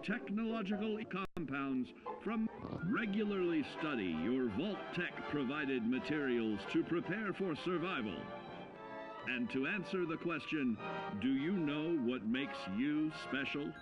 technological compounds from. Regularly study your Vault-Tec provided materials to prepare for survival. And to answer the question, do you know what makes you special?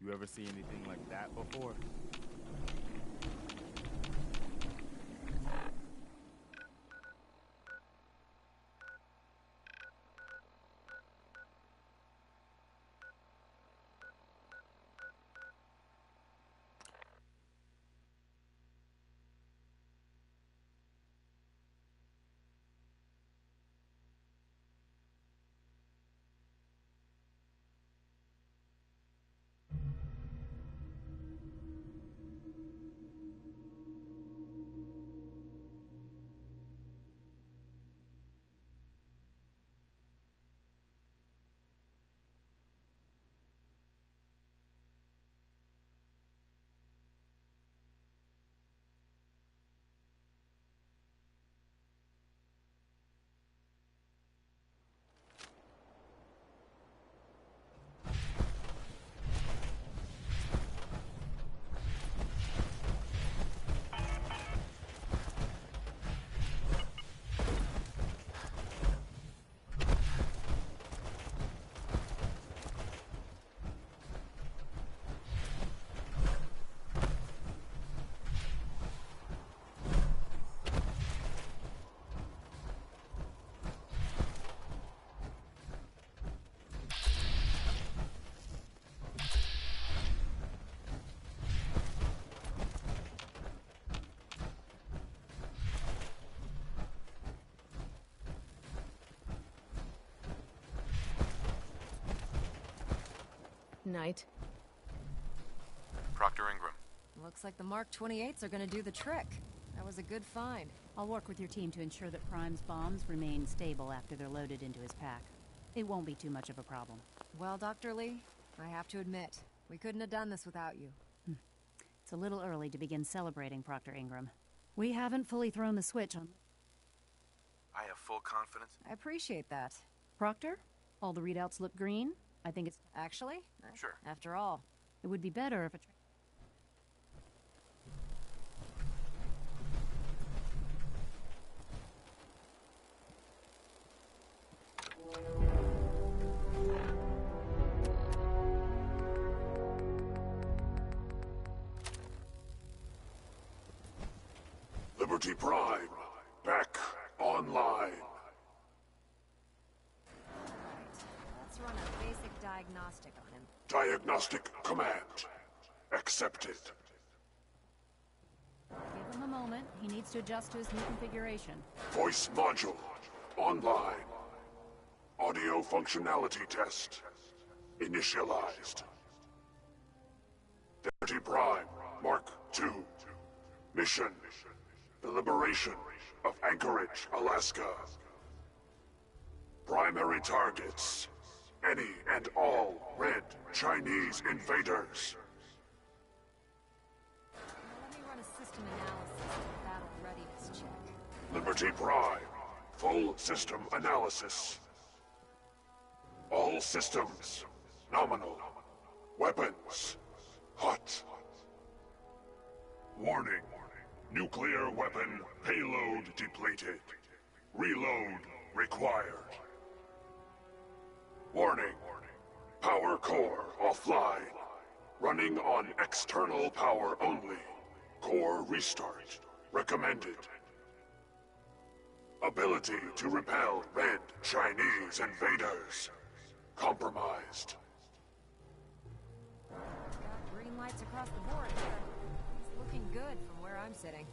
You ever see anything like that before? Knight. Proctor Ingram. Looks like the Mark 28s are gonna do the trick. That was a good find. I'll work with your team to ensure that Prime's bombs remain stable after they're loaded into his pack. It won't be too much of a problem. Well, Dr. Lee, I have to admit, we couldn't have done this without you. It's a little early to begin celebrating, Proctor Ingram. We haven't fully thrown the switch on... I have full confidence. I appreciate that. Proctor? All the readouts look green. I think it's... Actually? Sure. After all. It would be better if a... Liberty Prime, back online. Let's run a basic diagnostic on him. Diagnostic command accepted. Give him a moment. He needs to adjust to his new configuration. Voice module online. Audio functionality test initialized. Liberty Prime Mark II. Mission: the liberation of Anchorage, Alaska. Primary targets: any and all red Chinese invaders. Let me run a system analysis and battle readiness check. Liberty Prime, full system analysis. All systems nominal. Weapons hot. Warning. Nuclear weapon payload depleted. Reload required. Warning. Power core offline. Running on external power only. Core restart recommended. Ability to repel red Chinese invaders compromised. Got green lights across the board here. It's looking good from where I'm sitting.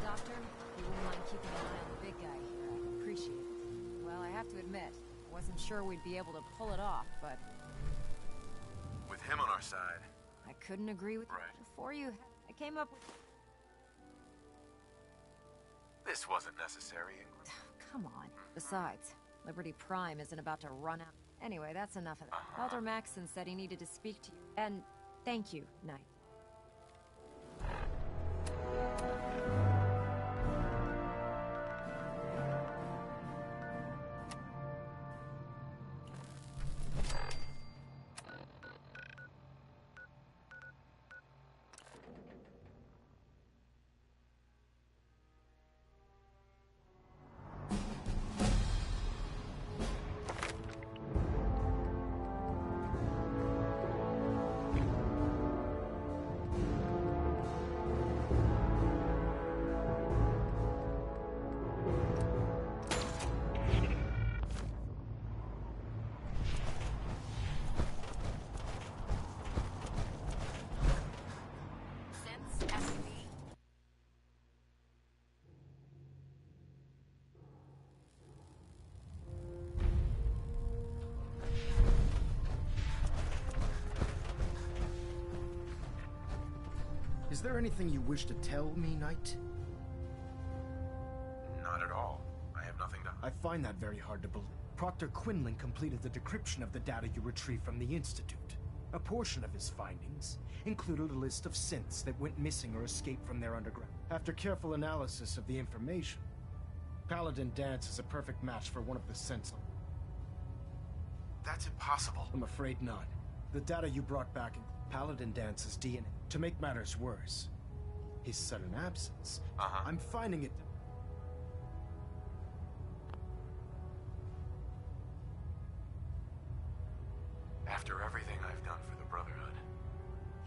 Doctor, you wouldn't mind keeping an eye on the big guy here. I'd appreciate it. Well, I have to admit, I wasn't sure we'd be able to pull it off, but... With him on our side. I couldn't agree with... Right. Before you... I came up with... This wasn't necessary, Ingram. Come on. Besides, Liberty Prime isn't about to run out. Anyway, that's enough of that. Elder Maxson said he needed to speak to you. And thank you, Knight. Is there anything you wish to tell me, Knight? Not at all. I have nothing to... I find that very hard to believe. Proctor Quinlan completed the decryption of the data you retrieved from the Institute. A portion of his findings included a list of synths that went missing or escaped from their underground. After careful analysis of the information, Paladin Danse is a perfect match for one of the synths. That's impossible. I'm afraid not. The data you brought back in Paladin Dance's DNA. To make matters worse, his sudden absence. I'm finding it... After everything I've done for the Brotherhood,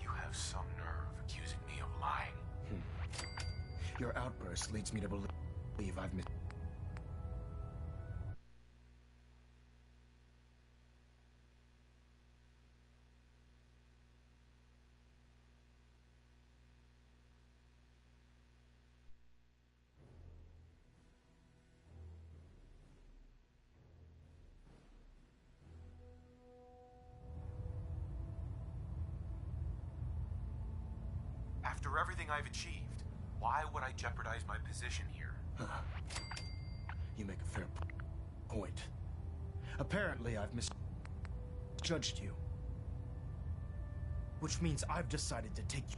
you have some nerve accusing me of lying. Your outburst leads me to believe I've missed... After everything I've achieved, why would I jeopardize my position here? You make a fair point. Apparently, I've misjudged you. Which means I've decided to take you...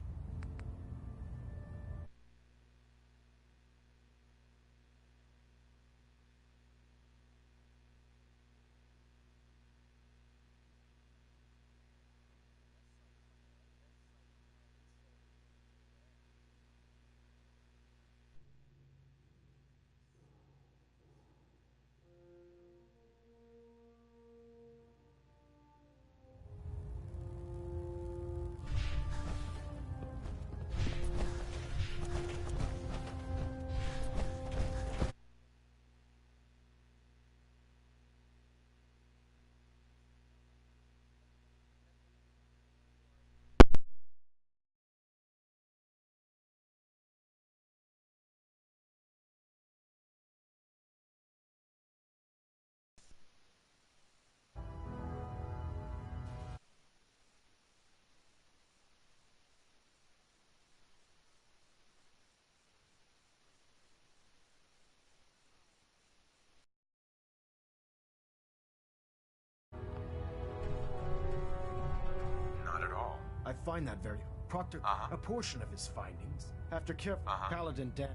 Not at all. I find that very... Proctor... A portion of his findings. After careful... Paladin Danse...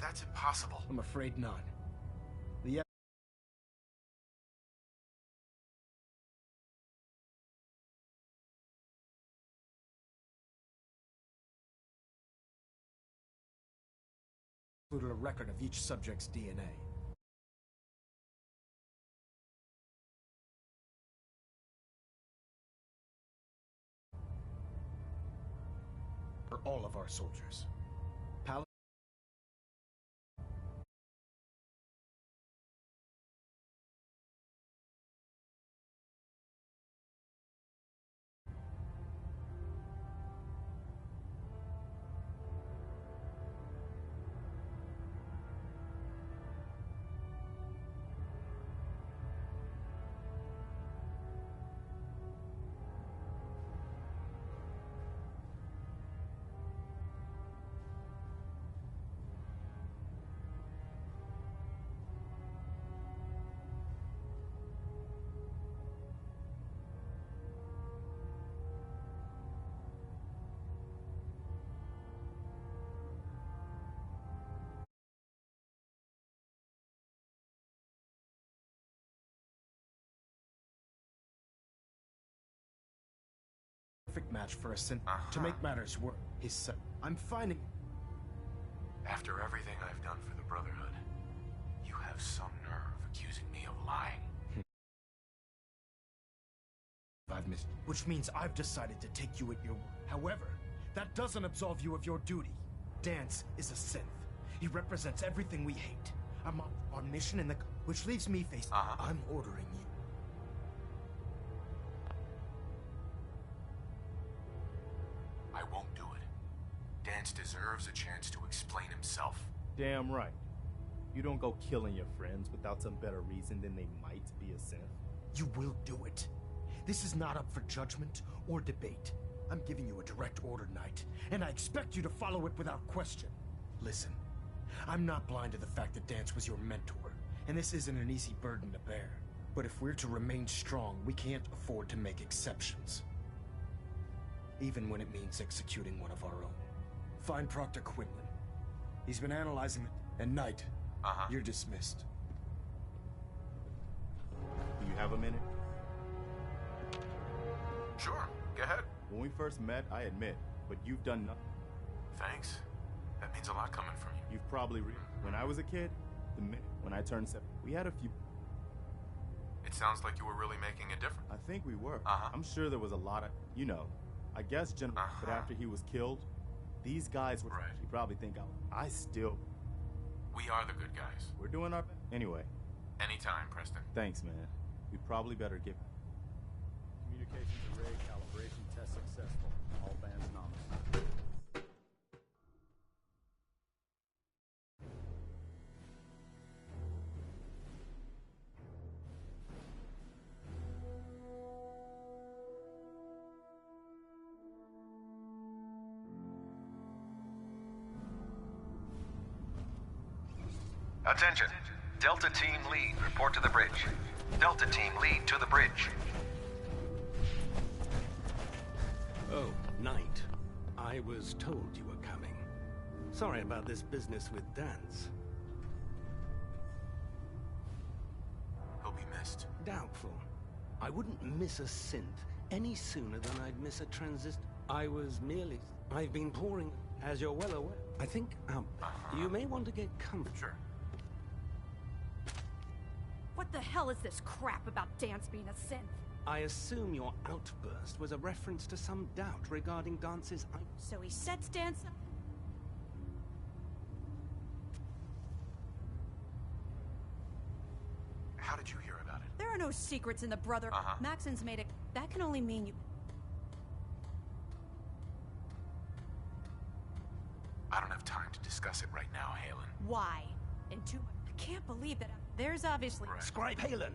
That's impossible. I'm afraid not. The... included a record of each subject's DNA. For all of our soldiers. Paladin... perfect match for a synth. To make matters worse, his son. I'm finding... After everything I've done for the Brotherhood, you have some nerve accusing me of lying. I've missed... Which means I've decided to take you at your word. However, that doesn't absolve you of your duty. Danse is a synth. He represents everything we hate. I'm on mission in the... Which leaves me facing... I'm ordering you. I won't do it. Danse deserves a chance to explain himself. Damn right. You don't go killing your friends without some better reason than they might be a synth. You will do it. This is not up for judgment or debate. I'm giving you a direct order, Knight, and I expect you to follow it without question. Listen, I'm not blind to the fact that Dance was your mentor, and this isn't an easy burden to bear. But if we're to remain strong, we can't afford to make exceptions. Even when it means executing one of our own. Find Proctor Quinlan. He's been analyzing it, and Knight, you're dismissed. Do you have a minute? Sure, go ahead. When we first met, I admit, but you've done nothing. Thanks. That means a lot coming from you. You've probably when I was a kid, when I turned 7, we had a few. It sounds like you were really making a difference. I think we were. I'm sure there was a lot of, I guess General, but after he was killed, these guys were, you probably think I still. We are the good guys. We're doing our, anyway. Anytime, Preston. Thanks, man. We probably better give. Communications array calibration test successful. All bands nominal. Attention. Delta Team Lead, report to the bridge. Delta Team Lead to the bridge. Oh, Knight. I was told you were coming. Sorry about this business with Dance. He'll be missed. Doubtful. I wouldn't miss a synth any sooner than I'd miss a transistor. I've been pouring, as you're well aware. I think, you may want to get comfort. Sure. What the hell is this crap about Dance being a synth? I assume your outburst was a reference to some doubt regarding Dance's... So he sets Dance up? How did you hear about it? There are no secrets in the brother... Maxon's made it... That can only mean you... I don't have time to discuss it right now, Halen. Why? I can't believe that... There's obviously... Scribe Halen!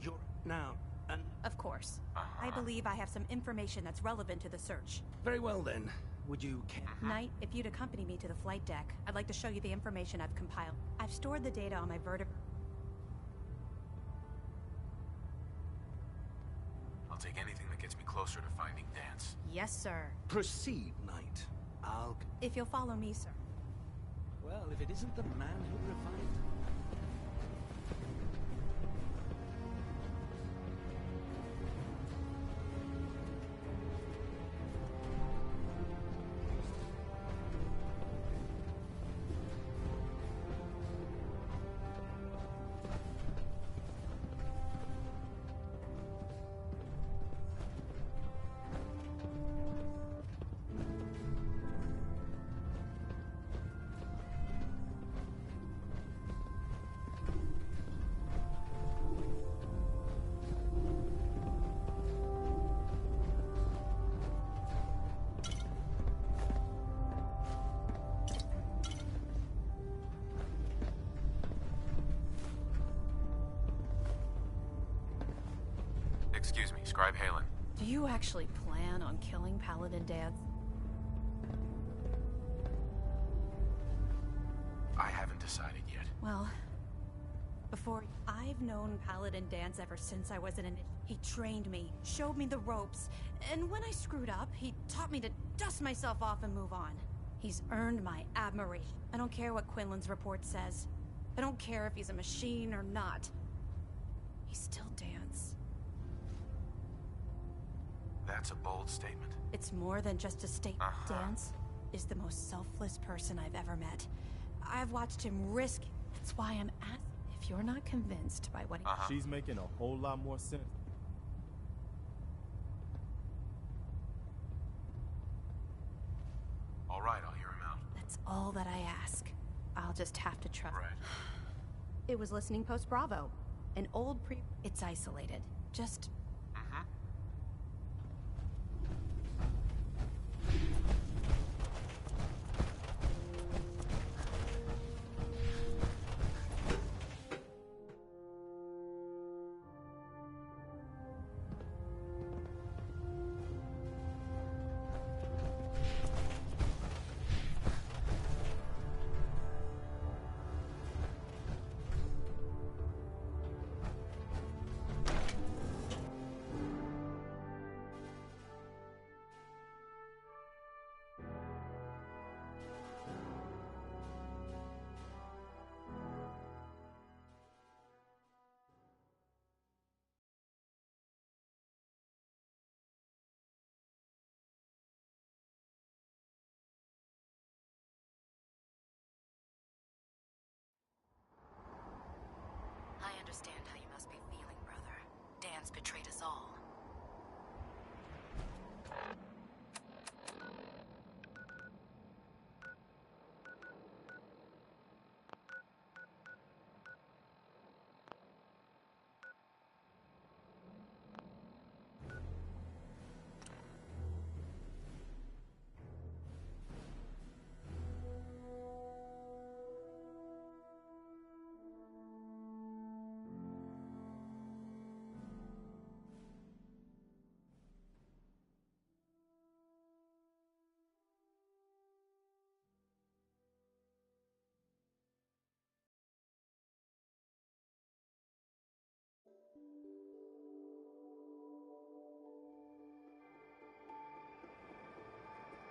You're... Now, and... Of course. I believe I have some information that's relevant to the search. Very well then. Would you care? Knight, if you'd accompany me to the flight deck, I'd like to show you the information I've compiled. I've stored the data on my I'll take anything that gets me closer to finding Dance. Yes, sir. Proceed, Knight. If you'll follow me, sir. Well, if it isn't the man who revived... Excuse me, Scribe Halen. Do you actually plan on killing Paladin Dance? I haven't decided yet. Well, I've known Paladin Dance ever since I was He trained me, showed me the ropes, and when I screwed up, he taught me to dust myself off and move on. He's earned my admiration. I don't care what Quinlan's report says. I don't care if he's a machine or not. He's still Dance. That's a bold statement. It's more than just a statement. Dance is the most selfless person I've ever met. I've watched him risk. That's why I'm asking if you're not convinced by what he... She's making a whole lot more sense. All right, I'll hear him out. That's all that I ask. I'll just have to trust. Right. It was listening post Bravo. An old It's isolated. Just... us all.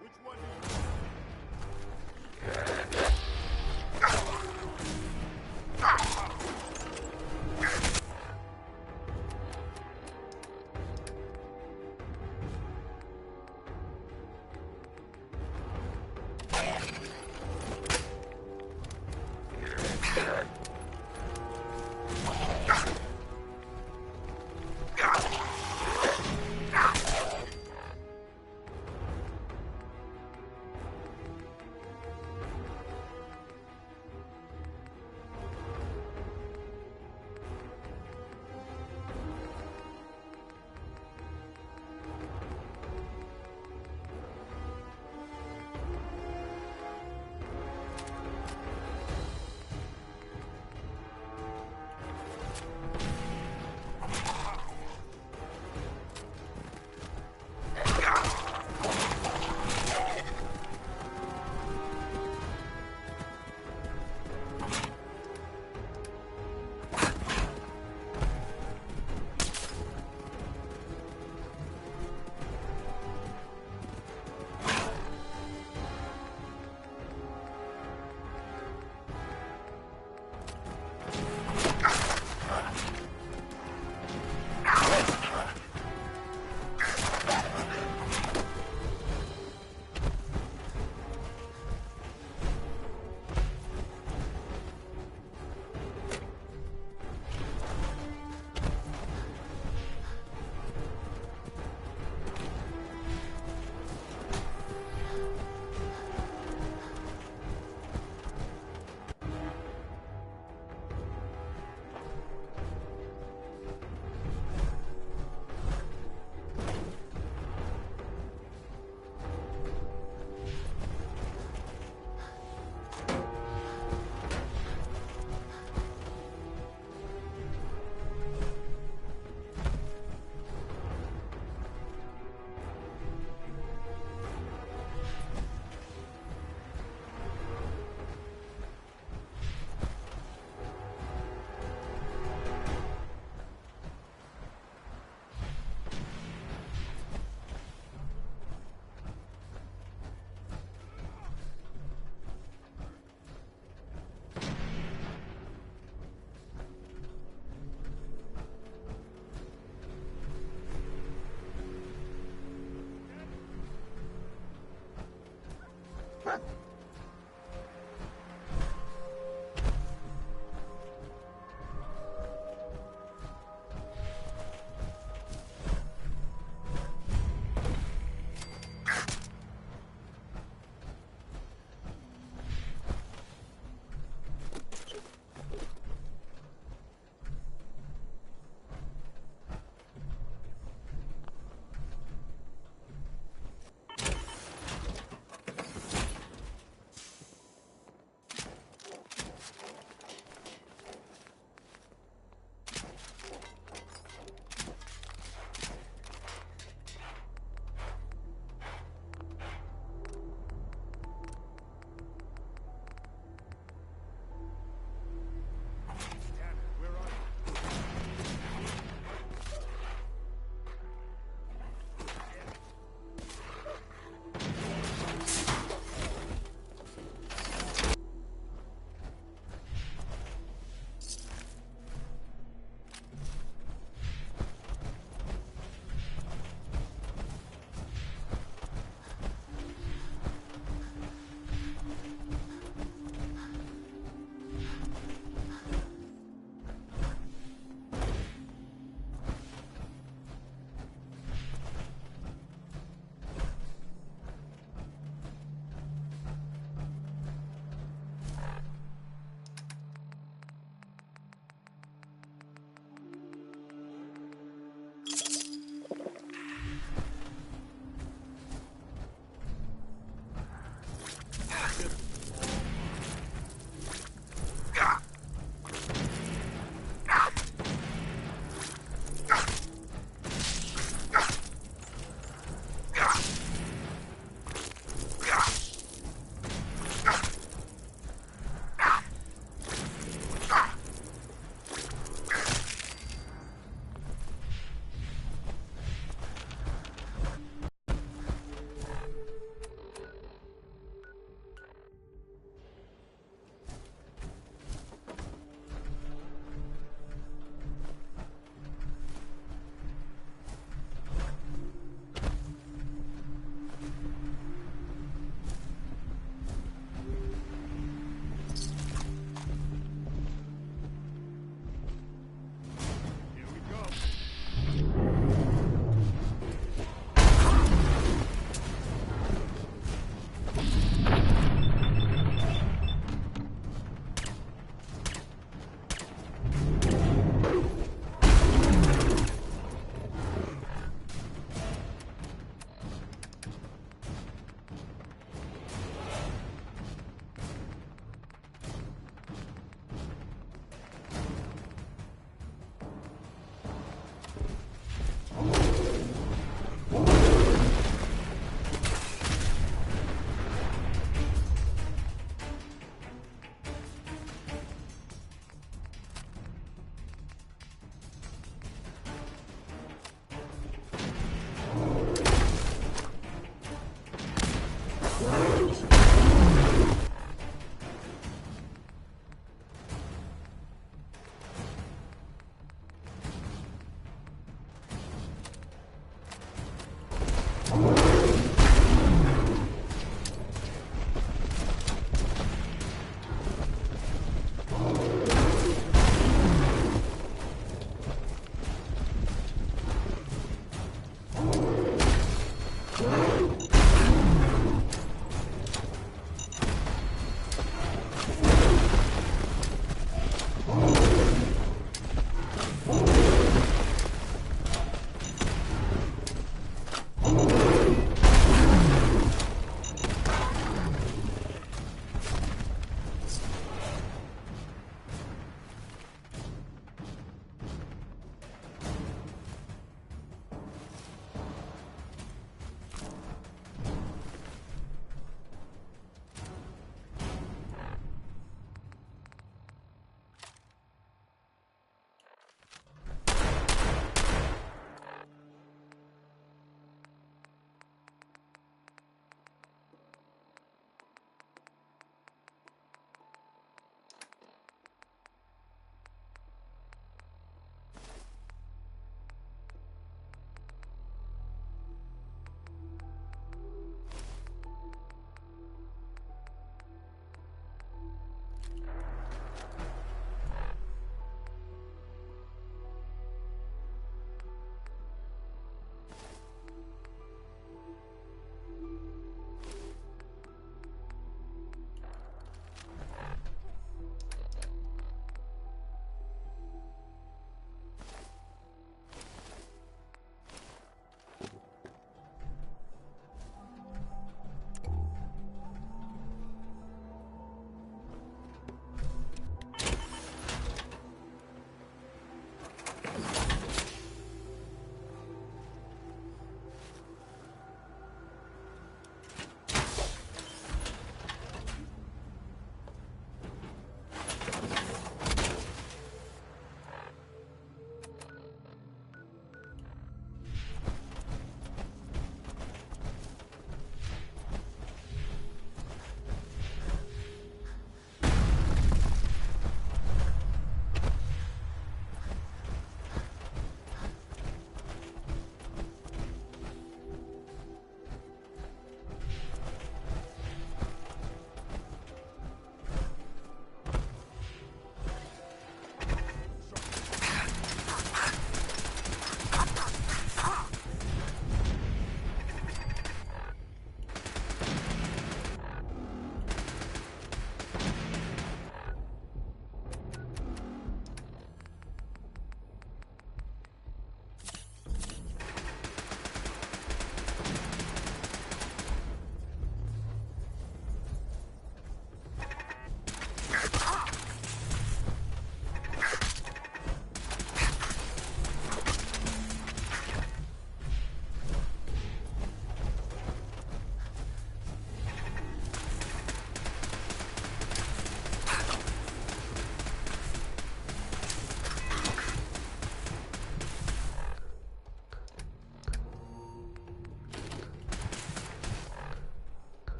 Which one?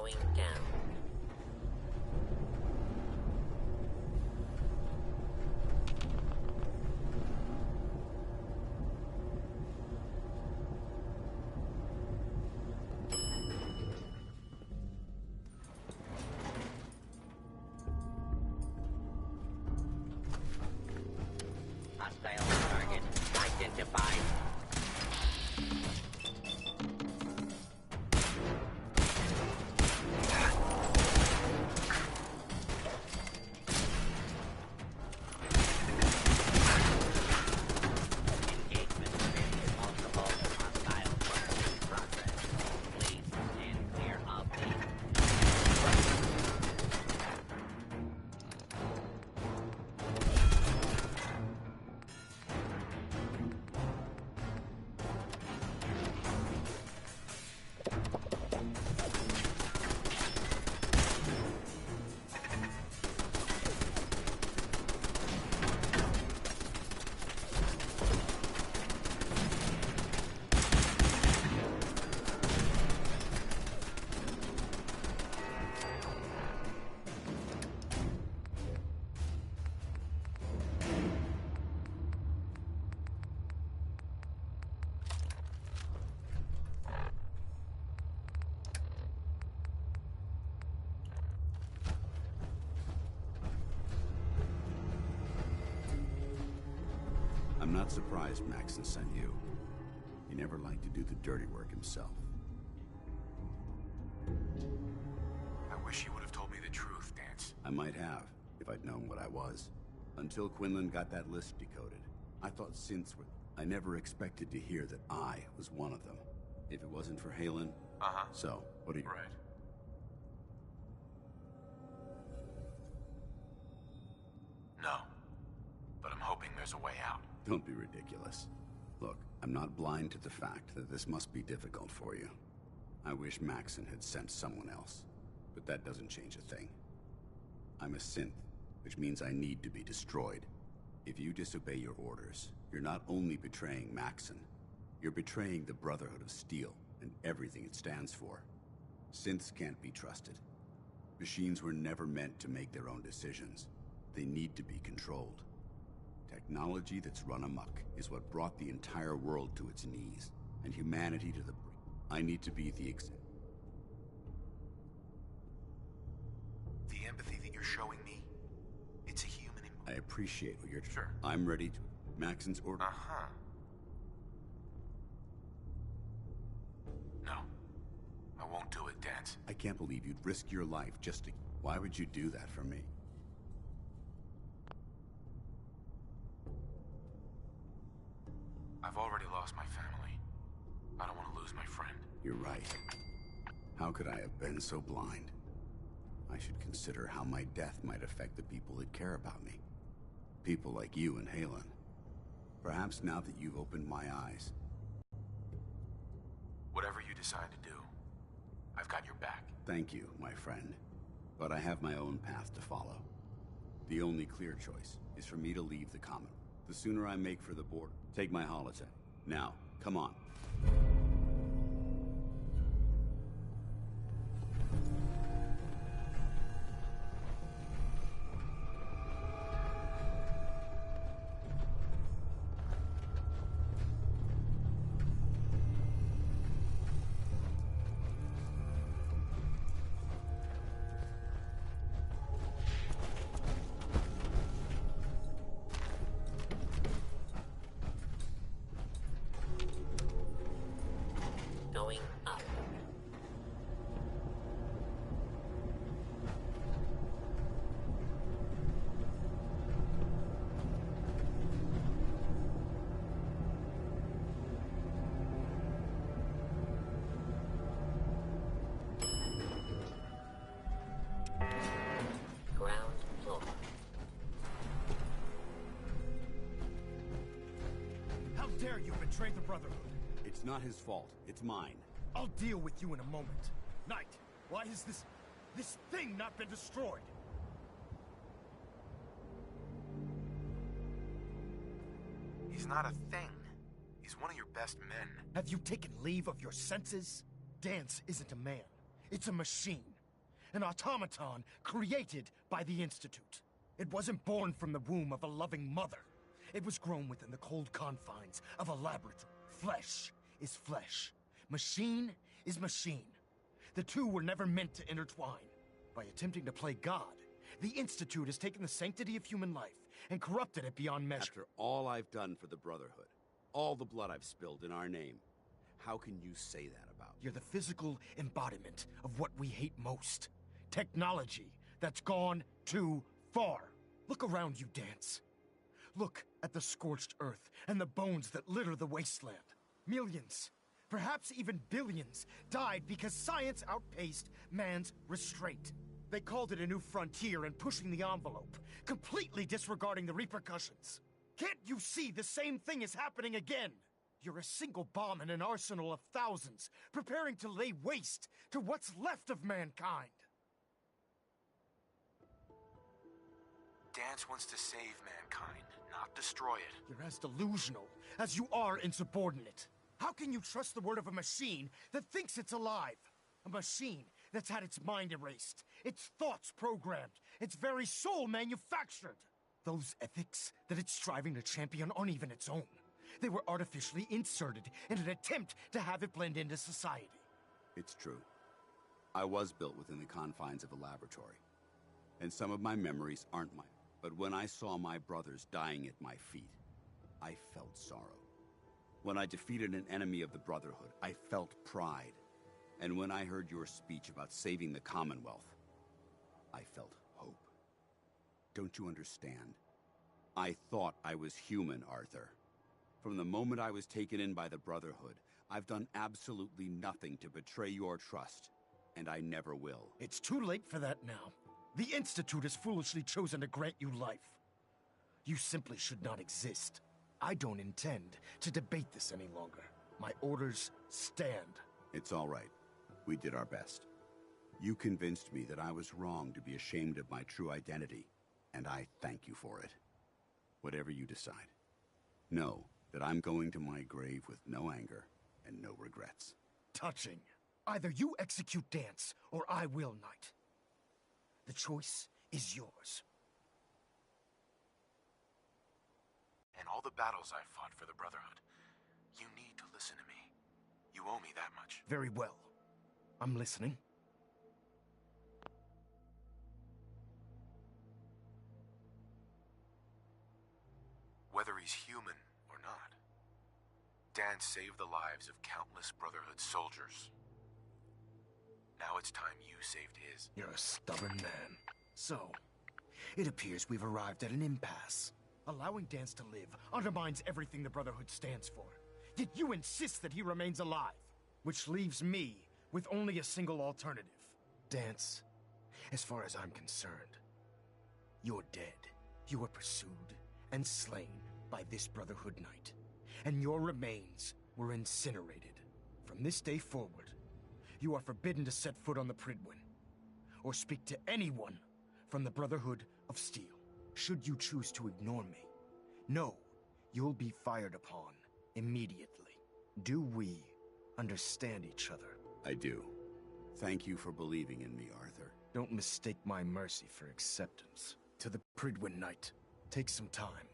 Going down. Hostile target identified. I'm not surprised Maxon sent you. He never liked to do the dirty work himself. I wish you would have told me the truth, Dance. I might have, if I'd known what I was. Until Quinlan got that list decoded. I thought synths were... I never expected to hear that I was one of them. If it wasn't for Halen... Uh-huh. So, what are you... Right. No. But I'm hoping there's a way out. Don't be ridiculous. Look, I'm not blind to the fact that this must be difficult for you. I wish Maxon had sent someone else, but that doesn't change a thing. I'm a synth, which means I need to be destroyed. If you disobey your orders, you're not only betraying Maxon, you're betraying the Brotherhood of Steel and everything it stands for. Synths can't be trusted. Machines were never meant to make their own decisions. They need to be controlled. Technology that's run amok is what brought the entire world to its knees, and humanity to the brink. I need to be the The empathy that you're showing me, it's a human... I appreciate what you're... Sure. I'm ready to... Maxon's order... Uh-huh. No. I won't do it, Dance. I can't believe you'd risk your life just to... Why would you do that for me? I've already lost my family. I don't want to lose my friend. You're right. How could I have been so blind? I should consider how my death might affect the people that care about me. People like you and Halen. Perhaps now that you've opened my eyes. Whatever you decide to do, I've got your back. Thank you, my friend. But I have my own path to follow. The only clear choice is for me to leave the Common. The sooner I make for the border, take my holodeck. Now, come on. Going up. Ground floor. How dare you betray the Brotherhood? It's not his fault. It's mine. I'll deal with you in a moment. Knight, why has this thing not been destroyed? He's not a thing. He's one of your best men. Have you taken leave of your senses? Dance isn't a man. It's a machine. an automaton created by the Institute. It wasn't born from the womb of a loving mother. It was grown within the cold confines of a laboratory. Flesh is flesh. Machine is machine. The two were never meant to intertwine. By attempting to play God, the Institute has taken the sanctity of human life and corrupted it beyond measure. After all I've done for the Brotherhood, all the blood I've spilled in our name, how can you say that about me? You're the physical embodiment of what we hate most. Technology that's gone too far. Look around you, Dance. Look at the scorched earth and the bones that litter the wasteland. Millions, perhaps even billions, died because science outpaced man's restraint. They called it a new frontier and pushing the envelope, completely disregarding the repercussions. Can't you see the same thing is happening again? You're a single bomb in an arsenal of thousands, preparing to lay waste to what's left of mankind. Dance wants to save mankind, not destroy it. You're as delusional as you are insubordinate. How can you trust the word of a machine that thinks it's alive? A machine that's had its mind erased, its thoughts programmed, its very soul manufactured. Those ethics that it's striving to champion aren't even its own. They were artificially inserted in an attempt to have it blend into society. It's true. I was built within the confines of a laboratory. And some of my memories aren't mine. But when I saw my brothers dying at my feet, I felt sorrow. When I defeated an enemy of the Brotherhood, I felt pride. And when I heard your speech about saving the Commonwealth, I felt hope. Don't you understand? I thought I was human, Arthur. From the moment I was taken in by the Brotherhood, I've done absolutely nothing to betray your trust, and I never will. It's too late for that now. The Institute has foolishly chosen to grant you life. You simply should not exist. I don't intend to debate this any longer. My orders stand. It's all right. We did our best. You convinced me that I was wrong to be ashamed of my true identity, and I thank you for it. Whatever you decide, know that I'm going to my grave with no anger and no regrets. Touching. Either you execute Dance, or I will, Knight. The choice is yours. In all the battles I've fought for the Brotherhood, you need to listen to me. You owe me that much. Very well. I'm listening. Whether he's human or not, Dan saved the lives of countless Brotherhood soldiers. Now it's time you saved his. You're a stubborn man. So, it appears we've arrived at an impasse. Allowing Dance to live undermines everything the Brotherhood stands for. Yet you insist that he remains alive, which leaves me with only a single alternative. Dance, as far as I'm concerned, you're dead. You were pursued and slain by this Brotherhood Knight, and your remains were incinerated. From this day forward, you are forbidden to set foot on the Pridwin, or speak to anyone from the Brotherhood of Steel. Should you choose to ignore me, know you'll be fired upon immediately. Do we understand each other? I do. Thank you for believing in me, Arthur. Don't mistake my mercy for acceptance. To the Pridwin Knight, take some time.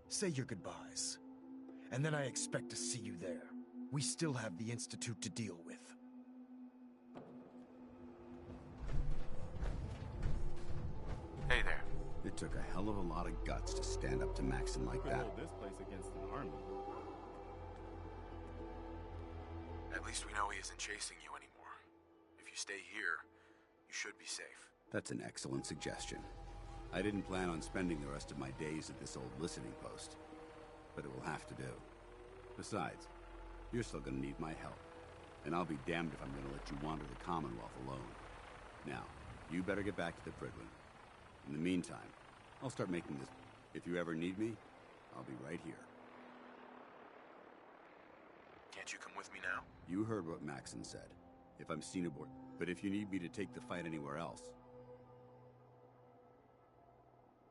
Say your goodbyes. And then I expect to see you there. We still have the Institute to deal with. Hey there. It took a hell of a lot of guts to stand up to Maxon like that. Hold this place against an army. At least we know he isn't chasing you anymore. If you stay here, you should be safe. That's an excellent suggestion. I didn't plan on spending the rest of my days at this old listening post, but it will have to do. Besides, you're still gonna need my help, and I'll be damned if I'm gonna let you wander the Commonwealth alone. Now, you better get back to the Pridwin. In the meantime, I'll start making this. If you ever need me, I'll be right here. Can't you come with me now? You heard what Maxon said. If I'm seen aboard. But if you need me to take the fight anywhere else...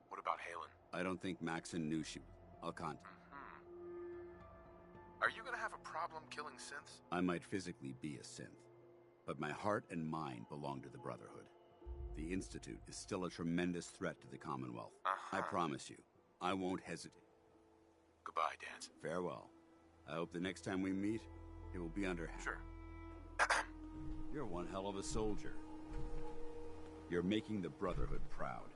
What about Halen? I don't think Maxon knew she... I'll contact... Are you gonna have a problem killing synths? I might physically be a synth, but my heart and mind belong to the Brotherhood. The Institute is still a tremendous threat to the Commonwealth. I promise you, I won't hesitate. Goodbye, Dance. Farewell. I hope the next time we meet, it will be under... Sure. You're one hell of a soldier. You're making the Brotherhood proud.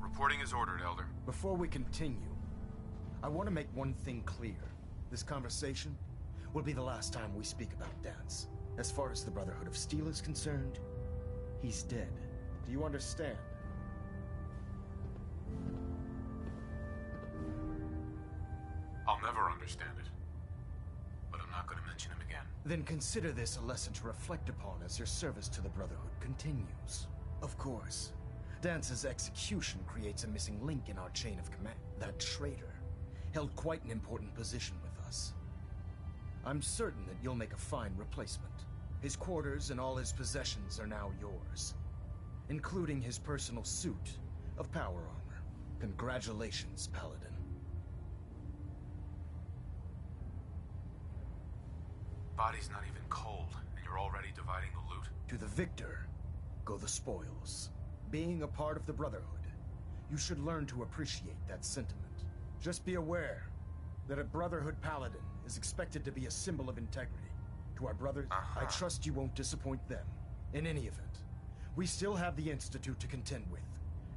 Reporting is ordered, Elder. Before we continue, I want to make one thing clear. This conversation will be the last time we speak about Dance. As far as the Brotherhood of Steel is concerned, he's dead. Do you understand? I'll never understand it. But I'm not going to mention him again. Then consider this a lesson to reflect upon as your service to the Brotherhood continues. Of course, Dance's execution creates a missing link in our chain of command. That traitor held quite an important position with us. I'm certain that you'll make a fine replacement. His quarters and all his possessions are now yours, including his personal suit of power armor. Congratulations, Paladin. Body's not even cold, and you're already dividing the loot? To the victor go the spoils. Being a part of the Brotherhood, you should learn to appreciate that sentiment. Just be aware that a Brotherhood Paladin is expected to be a symbol of integrity. To our brothers, I trust you won't disappoint them. In any event, we still have the Institute to contend with.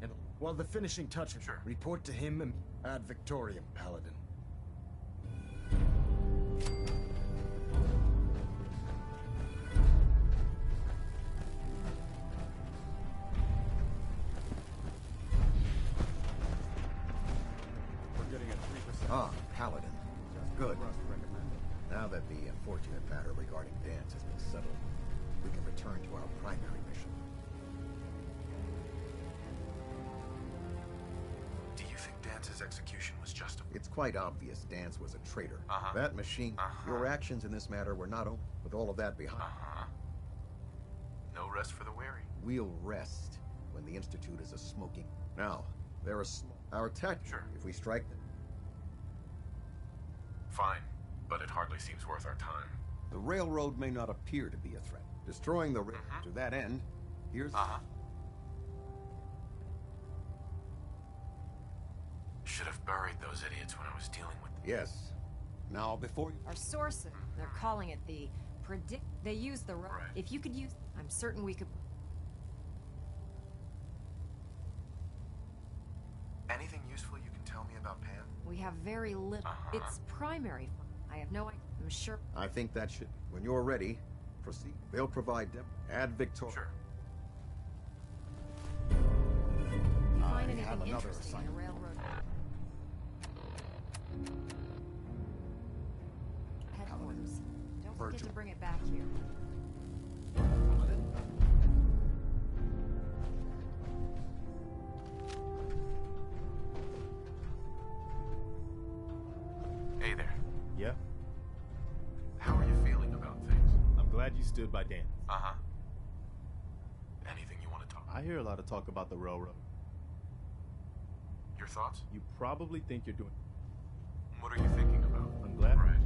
And while the finishing touches, report to him and ad Victoriam, Paladin. Ah, Paladin. Good. Now that the unfortunate matter regarding Dance has been settled, we can return to our primary mission. Do you think Dance's execution was justified? It's quite obvious Dance was a traitor. That machine, your actions in this matter were not open. With all of that behind. No rest for the weary. We'll rest when the Institute is a smoking. Now, there are our tactics. If we strike them. Fine, but it hardly seems worth our time. The railroad may not appear to be a threat. Destroying the railroad to that end, here's... Should have buried those idiots when I was dealing with them. Yes. Now, before you... Our sources, they're calling it the predict... They use the... If you could use... I'm certain we could... Anything useful you can tell me about Pan? We have very little. It's primary. I have no idea. I'm sure. I think that should... When you're ready, proceed. They'll provide them. Ad Victoriam. Sure. You find anything interesting in the railroad? Headquarters. Don't forget to bring it back here. Hey there. Yeah? How are you feeling about things? I'm glad you stood by Dan. Anything you want to talk about? I hear a lot of talk about the railroad. Your thoughts? You probably think you're doing... What are you thinking about? I'm glad... Right.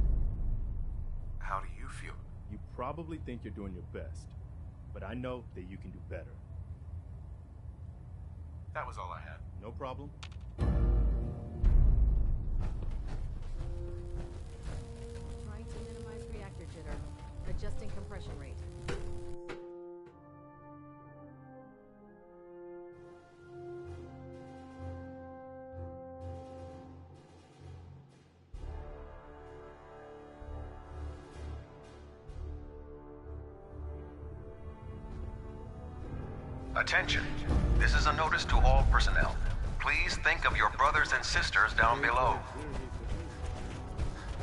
How do you feel? You probably think you're doing your best, but I know that you can do better. That was all I had. No problem. Trying to minimize reactor jitter. Adjusting compression rate. Attention. This is a notice to all personnel. Please think of your brothers and sisters down below.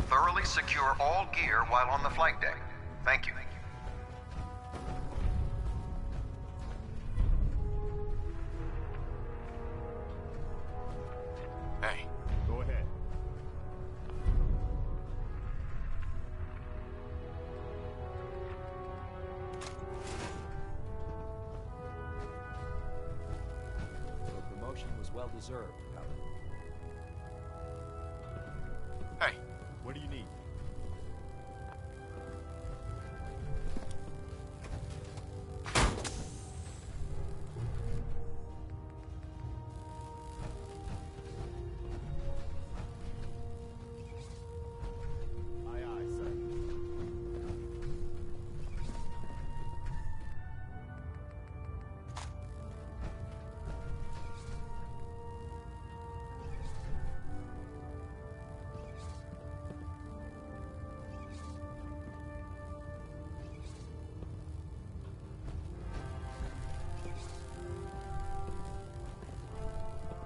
Thoroughly secure all gear while on the flight deck. Thank you. Hey. Go ahead. Your promotion was well deserved, Paladin. Hey. What do you need? Aye, aye, sir.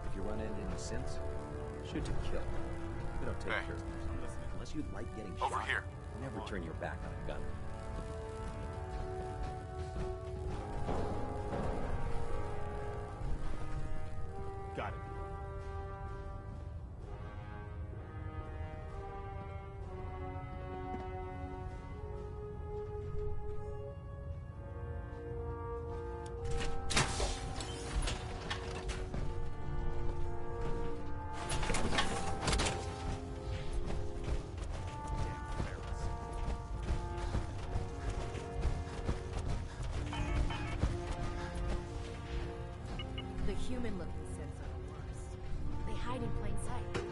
If you run into any synths, shoot to kill. We don't take Hey. prisoners. Unless you like getting Over shot, here. never turn your back on a gun. Got it. The human-looking synths are the worst. They hide in plain sight.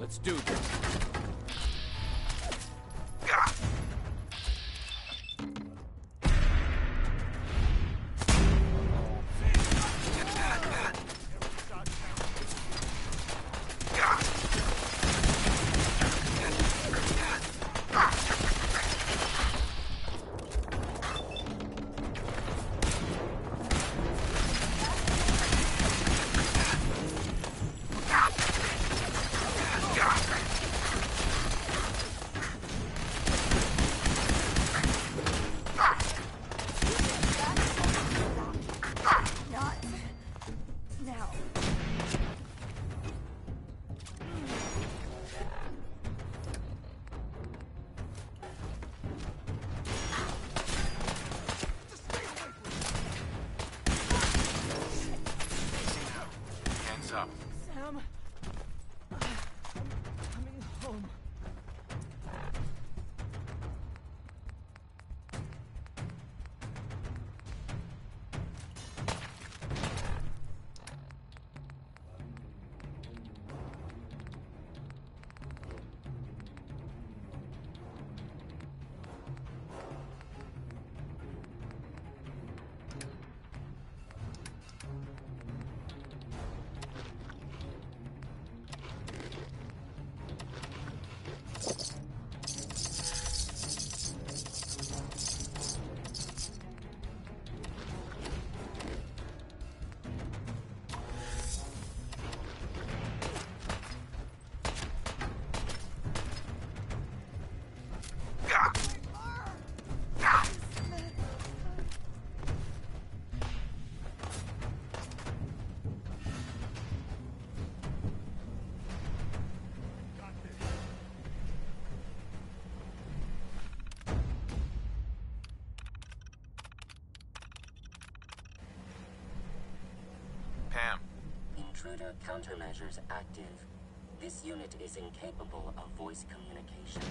Let's do this. Up. Sam, I'm coming home. Pam. Intruder countermeasures active. This unit is incapable of voice communication.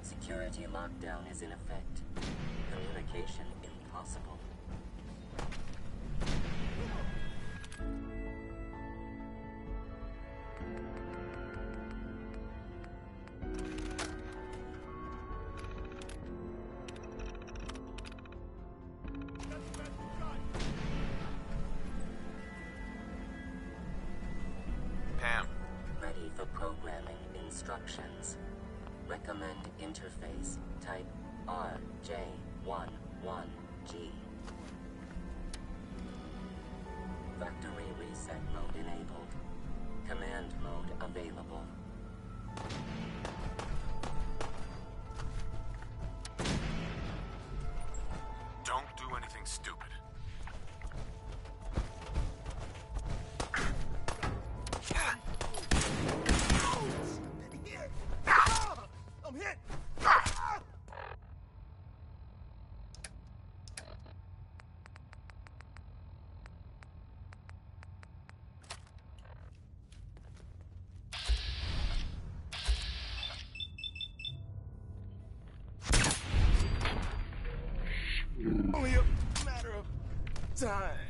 Security lockdown is in effect. Communication impossible. Pam. Ready for programming instructions. Recommend interface type RJ11G. Factory reset mode enabled. Command mode available. Don't do anything stupid. I'm hit! Only a matter of time.